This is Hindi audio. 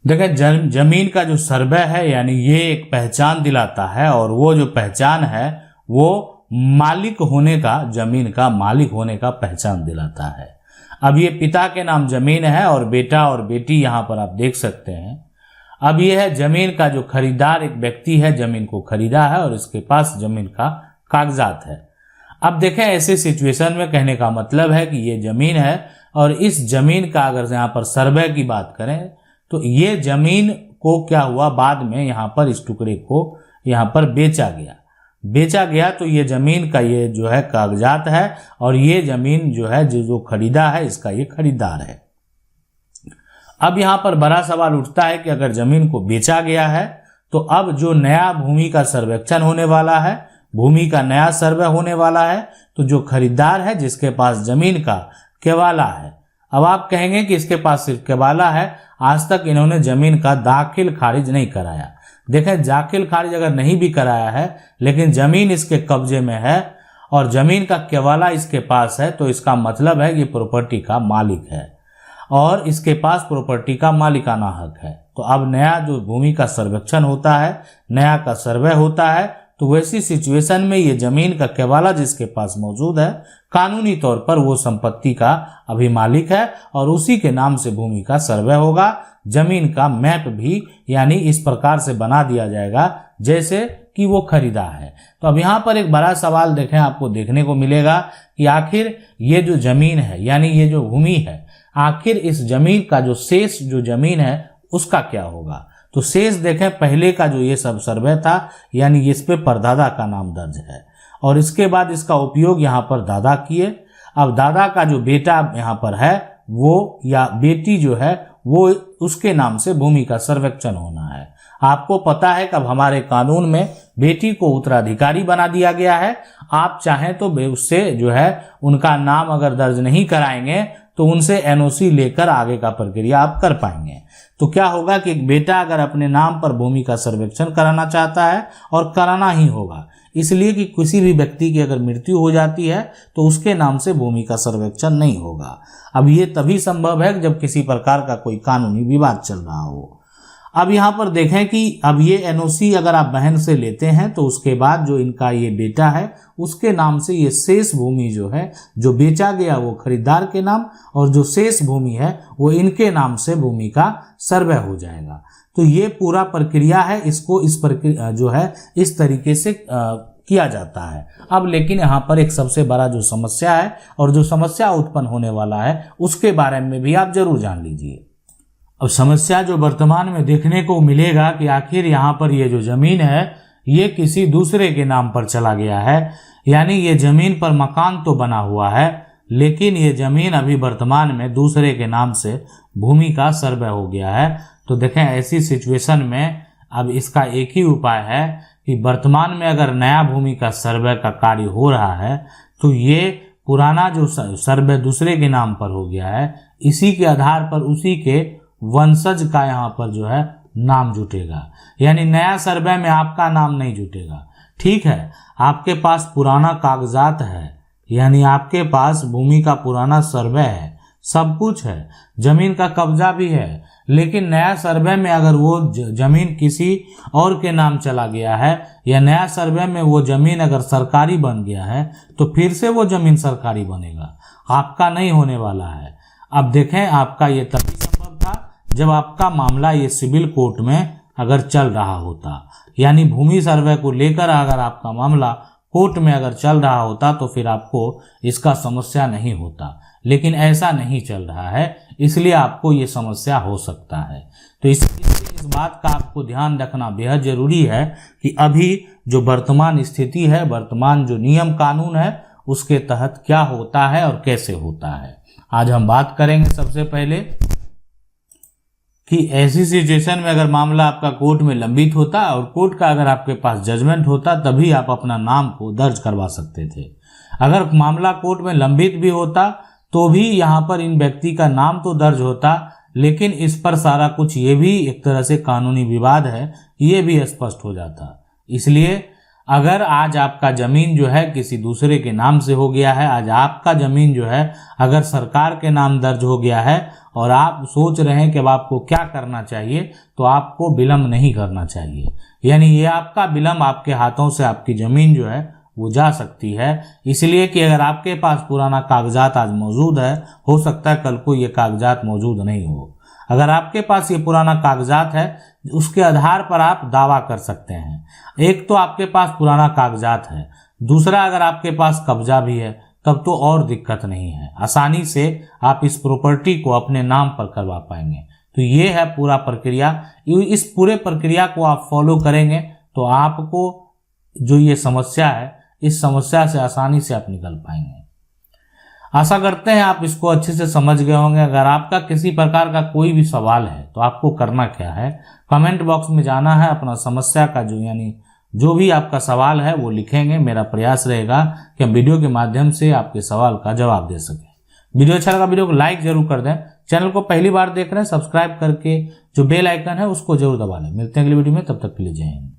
देखिए जमीन का जो सर्वे है यानी ये एक पहचान दिलाता है, और वो जो पहचान है वो मालिक होने का, जमीन का मालिक होने का पहचान दिलाता है। अब ये पिता के नाम जमीन है और बेटा और बेटी यहाँ पर आप देख सकते हैं। अब ये है जमीन का जो खरीदार, एक व्यक्ति है जमीन को खरीदा है और इसके पास जमीन का कागजात है। अब देखें ऐसे सिचुएशन में कहने का मतलब है कि ये जमीन है और इस जमीन का अगर यहाँ पर सर्वे की बात करें तो ये जमीन को क्या हुआ, बाद में यहाँ पर इस टुकड़े को यहाँ पर बेचा गया तो ये जमीन का ये जो है कागजात है और ये जमीन जो है जो खरीदा है इसका ये खरीदार है। अब यहाँ पर बड़ा सवाल उठता है कि अगर जमीन को बेचा गया है तो अब जो नया भूमि का सर्वेक्षण होने वाला है, भूमि का नया सर्वे होने वाला है, तो जो खरीदार है जिसके पास जमीन का केवाला है, अब आप कहेंगे कि इसके पास सिर्फ केवाला है, आज तक इन्होंने जमीन का दाखिल खारिज नहीं कराया। देखें दाखिल खारिज अगर नहीं भी कराया है लेकिन जमीन इसके कब्जे में है और जमीन का केवाला इसके पास है, तो इसका मतलब है ये प्रॉपर्टी का मालिक है और इसके पास प्रॉपर्टी का मालिकाना हक है। तो अब नया जो भूमि का सर्वेक्षण होता है, नया का सर्वे होता है, तो वैसी सिचुएशन में ये जमीन का केवाला जिसके पास मौजूद है कानूनी तौर पर वो संपत्ति का अभी मालिक है और उसी के नाम से भूमि का सर्वे होगा। जमीन का मैप भी यानी इस प्रकार से बना दिया जाएगा जैसे कि वो खरीदा है। तो अब यहाँ पर एक बड़ा सवाल देखें, आपको देखने को मिलेगा कि आखिर ये जो जमीन है यानी ये जो भूमि है, आखिर इस जमीन का जो शेष जो जमीन है उसका क्या होगा। तो शेष देखें, पहले का जो ये सब सर्वे था यानी इस पे परदादा का नाम दर्ज है और इसके बाद इसका उपयोग यहाँ पर दादा किए। अब दादा का जो बेटा यहाँ पर है वो या बेटी जो है वो उसके नाम से भूमि का सर्वेक्षण होना है। आपको पता है कि अब हमारे कानून में बेटी को उत्तराधिकारी बना दिया गया है। आप चाहें तो उससे जो है उनका नाम अगर दर्ज नहीं कराएंगे तो उनसे एनओसी लेकर आगे का प्रक्रिया आप कर पाएंगे। तो क्या होगा कि एक बेटा अगर अपने नाम पर भूमि का सर्वेक्षण कराना चाहता है और कराना ही होगा, इसलिए कि किसी भी व्यक्ति की अगर मृत्यु हो जाती है तो उसके नाम से भूमि का सर्वेक्षण नहीं होगा। अब ये तभी संभव है जब किसी प्रकार का कोई कानूनी विवाद चल रहा हो। अब यहाँ पर देखें कि अब ये एनओसी अगर आप बहन से लेते हैं तो उसके बाद जो इनका ये बेटा है उसके नाम से ये शेष भूमि जो है जो बेचा गया वो खरीदार के नाम और जो शेष भूमि है वो इनके नाम से भूमि का सर्वे हो जाएगा। तो ये पूरा प्रक्रिया है, इसको इस प्रक्रिया जो है इस तरीके से किया जाता है। अब लेकिन यहाँ पर एक सबसे बड़ा जो समस्या है और जो समस्या उत्पन्न होने वाला है उसके बारे में भी आप जरूर जान लीजिए। अब समस्या जो वर्तमान में देखने को मिलेगा कि आखिर यहाँ पर ये जो जमीन है ये किसी दूसरे के नाम पर चला गया है, यानी ये जमीन पर मकान तो बना हुआ है लेकिन ये जमीन अभी वर्तमान में दूसरे के नाम से भूमि का सर्वे हो गया है। तो देखें ऐसी सिचुएशन में अब इसका एक ही उपाय है कि वर्तमान में अगर नया भूमि का सर्वे का कार्य हो रहा है तो ये पुराना जो सर्वे दूसरे के नाम पर हो गया है, इसी के आधार पर उसी के वंशज का यहाँ पर जो है नाम जुटेगा, यानी नया सर्वे में आपका नाम नहीं जुटेगा। ठीक है, आपके पास पुराना कागजात है यानी आपके पास भूमि का पुराना सर्वे है, सब कुछ है, जमीन का कब्जा भी है, लेकिन नया सर्वे में अगर वो जमीन किसी और के नाम चला गया है या नया सर्वे में वो जमीन अगर सरकारी बन गया है तो फिर से वो जमीन सरकारी बनेगा, आपका नहीं होने वाला है। अब देखें आपका ये तभी संभव था जब आपका मामला ये सिविल कोर्ट में अगर चल रहा होता, यानी भूमि सर्वे को लेकर अगर आपका मामला कोर्ट में अगर चल रहा होता तो फिर आपको इसका समस्या नहीं होता, लेकिन ऐसा नहीं चल रहा है इसलिए आपको ये समस्या हो सकता है। तो इसलिए इस बात का आपको ध्यान रखना बेहद जरूरी है कि अभी जो वर्तमान स्थिति है, वर्तमान जो नियम कानून है उसके तहत क्या होता है और कैसे होता है। आज हम बात करेंगे सबसे पहले कि ऐसी सिचुएशन में अगर मामला आपका कोर्ट में लंबित होता और कोर्ट का अगर आपके पास जजमेंट होता तभी आप अपना नाम को दर्ज करवा सकते थे। अगर मामला कोर्ट में लंबित भी होता तो भी यहाँ पर इन व्यक्ति का नाम तो दर्ज होता, लेकिन इस पर सारा कुछ ये भी एक तरह से कानूनी विवाद है ये भी स्पष्ट हो जाता। इसलिए अगर आज आपका जमीन जो है किसी दूसरे के नाम से हो गया है, आज आपका जमीन जो है अगर सरकार के नाम दर्ज हो गया है और आप सोच रहे हैं कि अब आपको क्या करना चाहिए, तो आपको विलंब नहीं करना चाहिए। यानी ये आपका विलंब आपके हाथों से आपकी जमीन जो है वो जा सकती है। इसलिए कि अगर आपके पास पुराना कागजात आज मौजूद है, हो सकता है कल को ये कागजात मौजूद नहीं हो। अगर आपके पास ये पुराना कागजात है, उसके आधार पर आप दावा कर सकते हैं। एक तो आपके पास पुराना कागजात है, दूसरा अगर आपके पास कब्जा भी है, तब तो और दिक्कत नहीं है, आसानी से आप इस प्रॉपर्टी को अपने नाम पर करवा पाएंगे। तो ये है पूरा प्रक्रिया। इस पूरे प्रक्रिया को आप फॉलो करेंगे तो आपको जो ये समस्या है, इस समस्या से आसानी से आप निकल पाएंगे। आशा करते हैं आप इसको अच्छे से समझ गए होंगे। अगर आपका किसी प्रकार का कोई भी सवाल है तो आपको करना क्या है, कमेंट बॉक्स में जाना है, अपना समस्या का जो भी आपका सवाल है वो लिखेंगे। मेरा प्रयास रहेगा कि हम वीडियो के माध्यम से आपके सवाल का जवाब दे सकें। वीडियो अच्छा लगा, वीडियो को लाइक जरूर कर दें। चैनल को पहली बार देख रहे हैं, सब्सक्राइब करके जो बेल आइकन है उसको जरूर दबा लें। मिलते हैं अगली वीडियो में, तब तक के लिए जय हिंद।